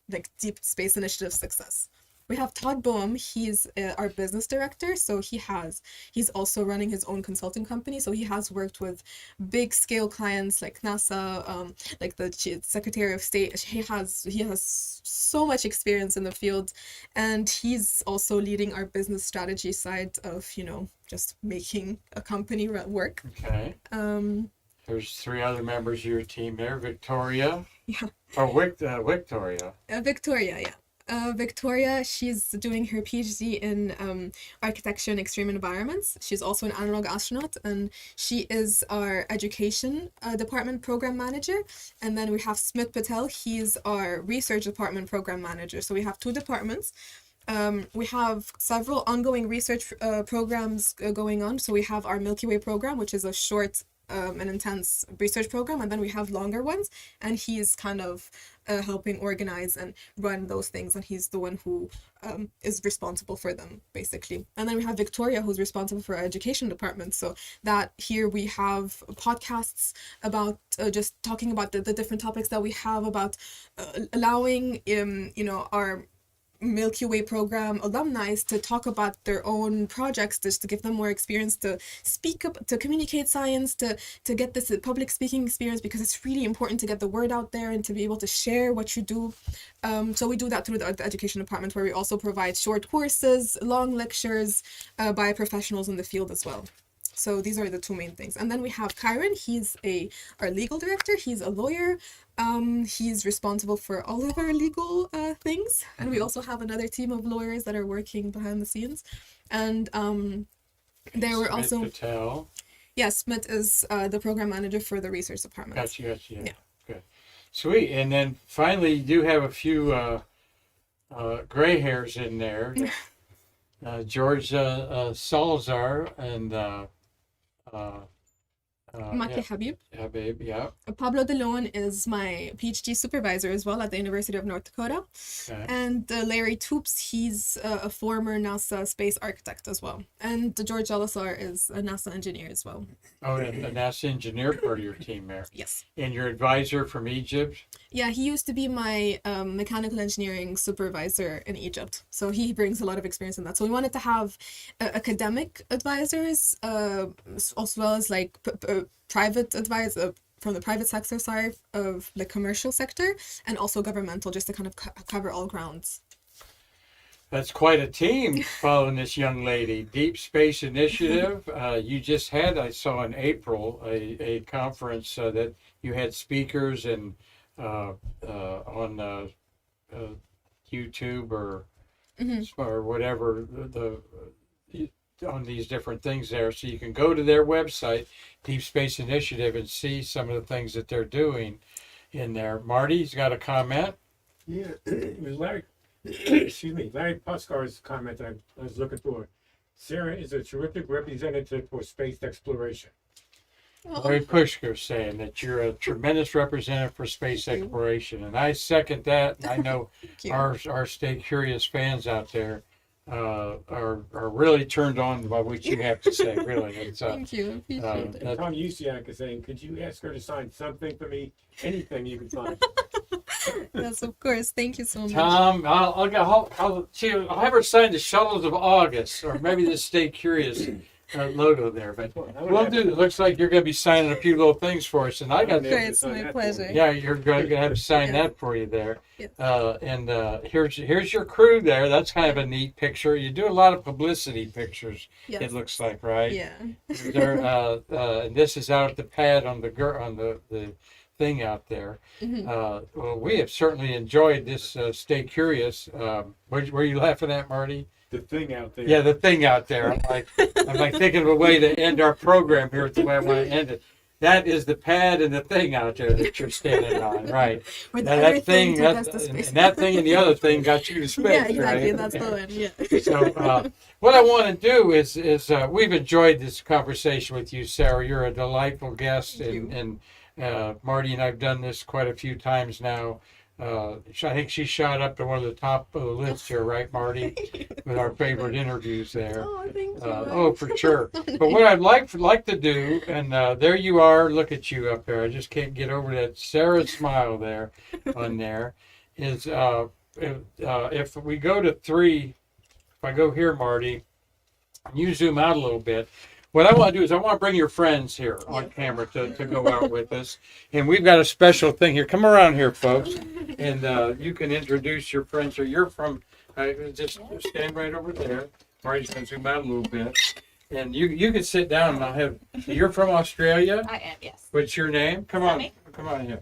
like Deep Space Initiative success. We have Todd Boehm. He's our business director. So he's also running his own consulting company. So he has worked with big scale clients like NASA, like the Secretary of State. He has so much experience in the field, and he's also leading our business strategy side of, just making a company work.
Okay. There's 3 other members of your team there. Victoria.
Yeah.
Oh, Victoria.
Victoria, yeah. Victoria, she's doing her PhD in architecture and extreme environments. She's also an analog astronaut, and she is our education department program manager. And then we have Smith Patel. He's our research department program manager. So we have 2 departments. We have several ongoing research programs going on. So we have our Milky Way program, which is a short an intense research program, and then we have longer ones, and he's kind of helping organize and run those things, and he's the one who is responsible for them basically. And then we have Victoria, who's responsible for our education department. So that here we have podcasts about just talking about the different topics that we have about allowing our Milky Way program alumni to talk about their own projects, just to give them more experience to speak up, to communicate science, to get this public speaking experience, because it's really important to get the word out there and to be able to share what you do. So we do that through the education department, where we also provide short courses, long lectures by professionals in the field as well. So these are the 2 main things. And then we have Karan. He's our legal director. He's a lawyer. He's responsible for all of our legal things. And we also have another team of lawyers that are working behind the scenes. And there were also...
Patel.
Yeah, Smith is the program manager for the research department.
Gotcha. Yeah. Good. Sweet. And then finally, you do have a few gray hairs in there. George Salazar and...
Maki Habib.
Habib, yeah.
Pablo DeLeon is my PhD supervisor as well at the University of North Dakota.
Okay.
And Larry Toops, he's a former NASA space architect as well. And George Salazar is a NASA engineer as well.
Oh, and the NASA engineer part of your team there.
Yes.
And your advisor from Egypt?
Yeah, he used to be my mechanical engineering supervisor in Egypt. So he brings a lot of experience in that. So we wanted to have academic advisors as well as like private advice from the private sector side of the commercial sector, and also governmental, just to kind of cover all grounds.
That's quite a team following this young lady. Deep Space Initiative. You just had, I saw in April, a conference that you had speakers and on YouTube or whatever on these different things there. So you can go to their website, Deep Space Initiative, and see some of the things that they're doing in there. Marty's got a comment.
Yeah, it was Larry. Excuse me, Larry Puskar's comment I was looking for. Sarah is a terrific representative for space exploration.
Larry Pushker saying that you're a tremendous representative for space exploration, and I second that. And I know our Stay Curious fans out there are really turned on by what you have to say. Really, it's,
Thank you, appreciate it.
Tom Usiak is saying, could you ask her to sign something for me? Anything you can find.
Yes, of course. Thank you so much.
Tom, I'll have her sign the Shuttles of August, or maybe the Stay Curious logo there. But
Well, I would
we'll
have
do. It looks like you're going to be signing a few little things for us, and I got.
Yeah,
Great,
it's
it's
on
my
that
pleasure.
board.
Yeah, you're going to have to sign
Yeah.
that for you there.
Yes.
And here's your crew there. That's kind of a neat picture. You do a lot of publicity pictures.
Yes.
It looks like, right?
Yeah.
There, and this is out at the pad on the thing out there.
Mhm.
Well, we have certainly enjoyed this. Stay curious. What were you laughing at, Marty?
The thing out there.
Yeah, the thing out there. I'm like thinking of a way to end our program here. It's the way I want to end it. That is the pad and the thing out there that you're standing on, right?
With
Now, that
everything
thing,
took us to
and
space.
that thing and the other thing got you to space,
Yeah, exactly.
right?
That's the one. Yeah.
So, what I want to do is we've enjoyed this conversation with you, Sarah. You're a delightful guest,
Thank
and Marty and I've done this quite a few times now. I think she shot up to one of the top of the list here, right, Marty, with our favorite interviews there.
Oh, thank you.
Oh, for sure. But what I'd like to do, and there you are, look at you up there. I just can't get over that Sarah smile there on there. Is if we go to 3, if I go here, Marty, you zoom out a little bit. What I want to do is I want to bring your friends here on camera to go out with us. And we've got a special thing here. Come around here, folks. And you can introduce your friends. Or you're from, just stand right over there. Marty's going to zoom out a little bit. And you can sit down and I'll have, you're from Australia?
I am, yes.
What's your name? Come on.
Sammy.
Come on here.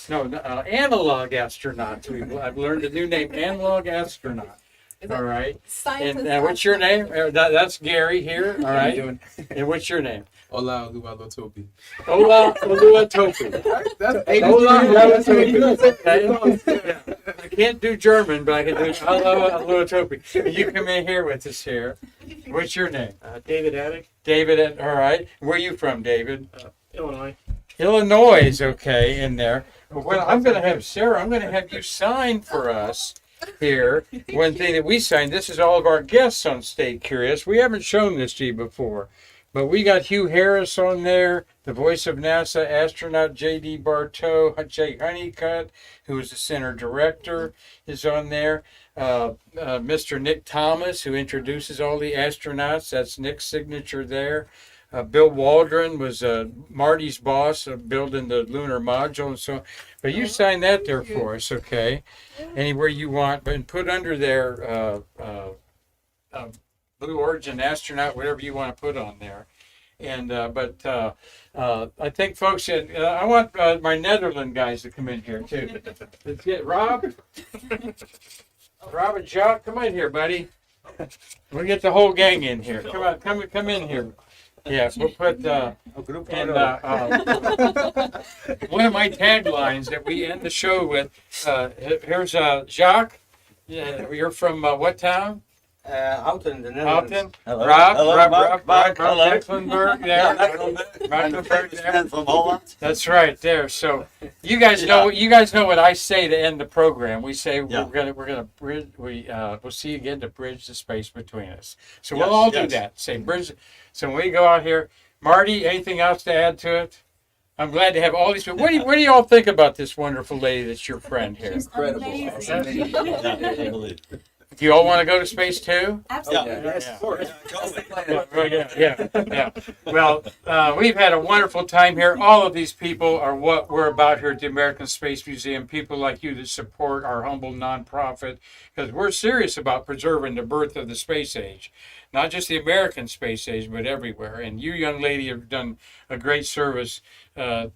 No, analog astronaut. I've learned a new name, analog astronaut.
Is
All
it
right.
scientist
And what's your name?
astronaut?
That's Gary here. All
How you
right.
doing?
And what's your name?
Ola Oluwatobi.
Ola Oluwatobi.
That's
Ola Oluwatobi. Yeah. I can't do German, but I can do Ola Oluwatobi. You come in here with us here. What's your name?
David Attic,
David. All right. Where are you from, David?
Illinois.
Illinois is okay in there. Well, I'm going to have Sarah. I'm going to have you sign for us here. One thing that we signed. This is all of our guests on Stay Curious. We haven't shown this to you before, but we got Hugh Harris on there, the voice of NASA, astronaut J.D. Bartow, Jay Honeycutt, who is the center director, is on there. Mr. Nick Thomas, who introduces all the astronauts. That's Nick's signature there. Bill Waldron was Marty's boss of building the lunar module and so on. But you sign that there for us, okay? Anywhere you want, but put under there Blue Origin astronaut, whatever you want to put on there. And I think, folks, I want my Netherlands guys to come in here too. Let's get Rob. Rob and Jacques, come in here, buddy. We'll get the whole gang in here. Come on, come in here. Yeah, we'll put one of my taglines that we end the show with. Here's Jacques. Yeah, you're from what town?
Houten, the Netherlands.
Houten.
Hello.
Rob,
Hello,
Rob,
Mark.
Rob,
Mark,
Rob,
hello.
Mecklenburg there. Mecklenburg there.
Man from Holland.
That's right there. So you guys know what I say to end the program. We say we'll see you again to bridge the space between us. So we'll
Yes,
all do
yes.
that. Say bridge. So when we go out here, Marty, anything else to add to it? I'm glad to have all these people. What do y'all think about this wonderful lady that's your friend here?
Incredible.
Amazing.
Yeah, believe.
Do you all want to go to space too?
Absolutely.
Yes, of course.
Yeah. Well, we've had a wonderful time here. All of these people are what we're about here at the American Space Museum. People like you that support our humble nonprofit, because we're serious about preserving the birth of the space age. Not just the American space age, but everywhere. And you, young lady, have done a great service to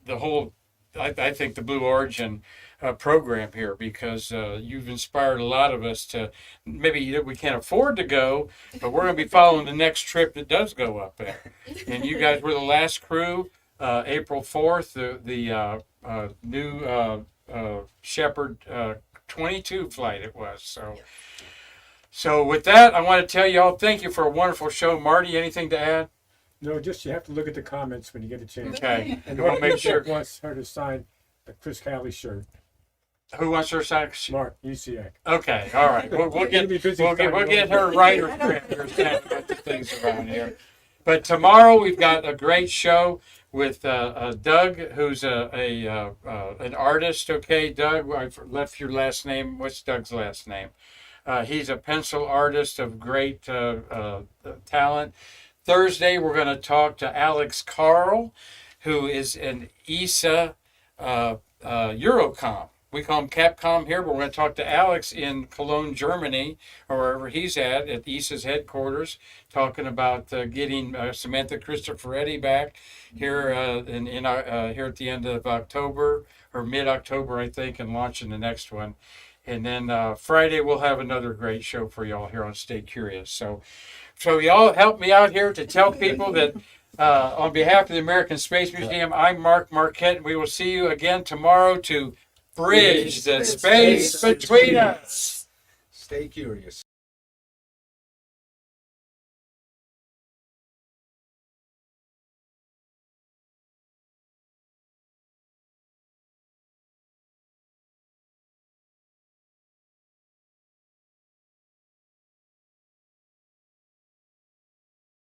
the whole, I think, the Blue Origin program here, because you've inspired a lot of us to, maybe we can't afford to go, but we're going to be following the next trip that does go up there. And you guys were the last crew, April 4th, the new Shepard 22 flight it was. So with that, I want to tell you all, thank you for a wonderful show. Marty, anything to add?
No, just you have to look at the comments when you get a chance.
Okay.
And
We'll make sure.
wants her to sign a Chris Calley shirt.
Who wants her sign?
Mark UCAC.
Okay, all right. We'll get her writer about the things around here. But tomorrow we've got a great show with Doug, who's an artist. Okay, Doug, I left your last name. What's Doug's last name? He's a pencil artist of great talent. Thursday, we're going to talk to Alex Carl, who is an ESA Eurocom. We call him Capcom here, but we're going to talk to Alex in Cologne, Germany, or wherever he's at ESA's headquarters, talking about getting Samantha Cristoforetti back here here at the end of October, or mid-October, I think, and launching the next one. And then Friday, we'll have another great show for y'all here on Stay Curious. So y'all help me out here to tell people that on behalf of the American Space Museum, I'm MarQ Marquette, and we will see you again tomorrow to bridge the space between us.
Stay curious.